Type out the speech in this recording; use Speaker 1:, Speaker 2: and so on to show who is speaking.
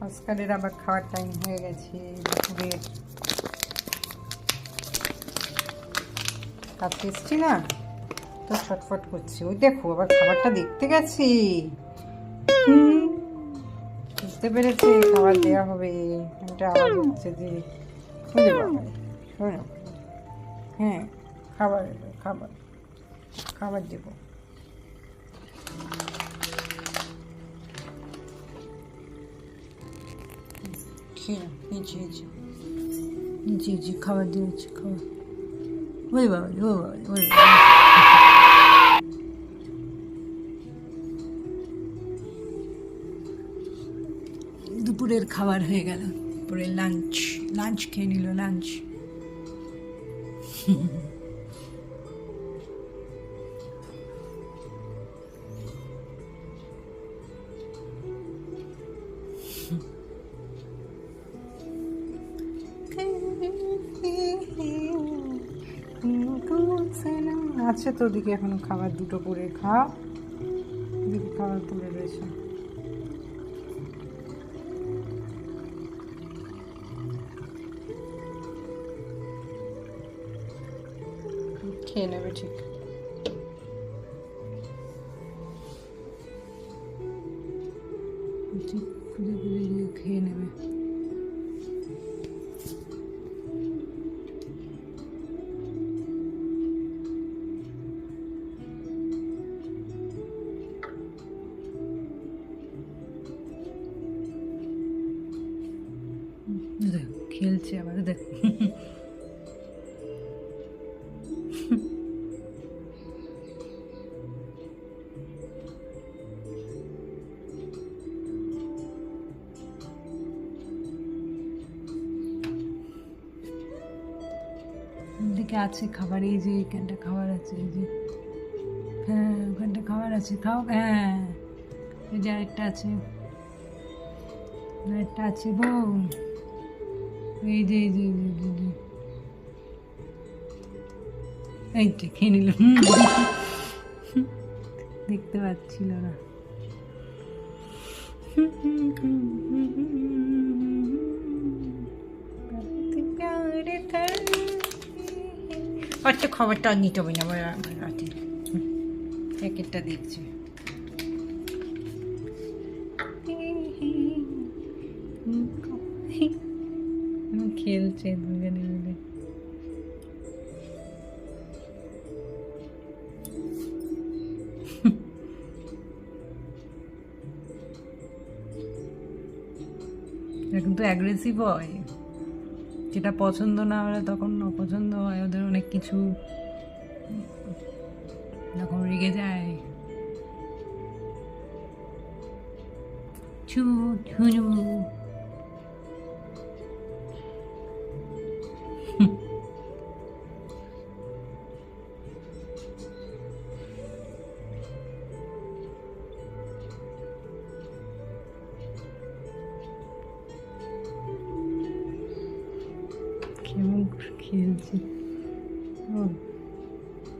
Speaker 1: আজকালের আবার খাওয়ার টাইম হয়ে গেছে দুপুরের। কাছে এসছি না তো ছটফট করছি। ওই দেখো আবার খাবারটা দেখতে গেছি, বুঝতে পেরেছে খাবার দেওয়া হবে। এটা আওয়াজ হচ্ছে যে শোনো, হ্যাঁ খাবার খাবার খাবার দেবো। নিচে নিচে নিচে নিচে খাবার দিয়েছি, খাবার। ওই বাবা ও বাবা ওই দুপুরের খাবার হয়ে গেল, পরে লাঞ্চ খেয়ে নিল, লাঞ্চ। আছে তো ওদিকে এখন খাবার দুটো করে খাও, ওদিকে খাবার পড়ে রয়েছে। খেয়ে নেবে ঠিক। ঠিক খুঁজে খুঁজে গিয়ে খেয়ে নেবে। দেখো খেলছে আবার, দেখো ওদিকে আছে খাবার, এই যে এইখানটা খাবার আছে, এই যে হ্যাঁ ওখানটা খাবার আছে, খাও। হ্যাঁ এই যে আরেকটা আছে, আরেকটা আছে গো, এই যে এই যে এই যে খেয়ে নিল, দেখতে পাচ্ছিল না। একটা খবরটা নিতে হবে না, আমার রাতে প্যাকেটটা দেখছি। খেলছে দুজনে মিলে। এখন তো অ্যাগ্রেসিভ হয়, যেটা পছন্দ না হলে তখন অপছন্দ হয়, ওদের অনেক কিছু, যখন রেগে যায় ছু ছুনু। কেমন খেলছে।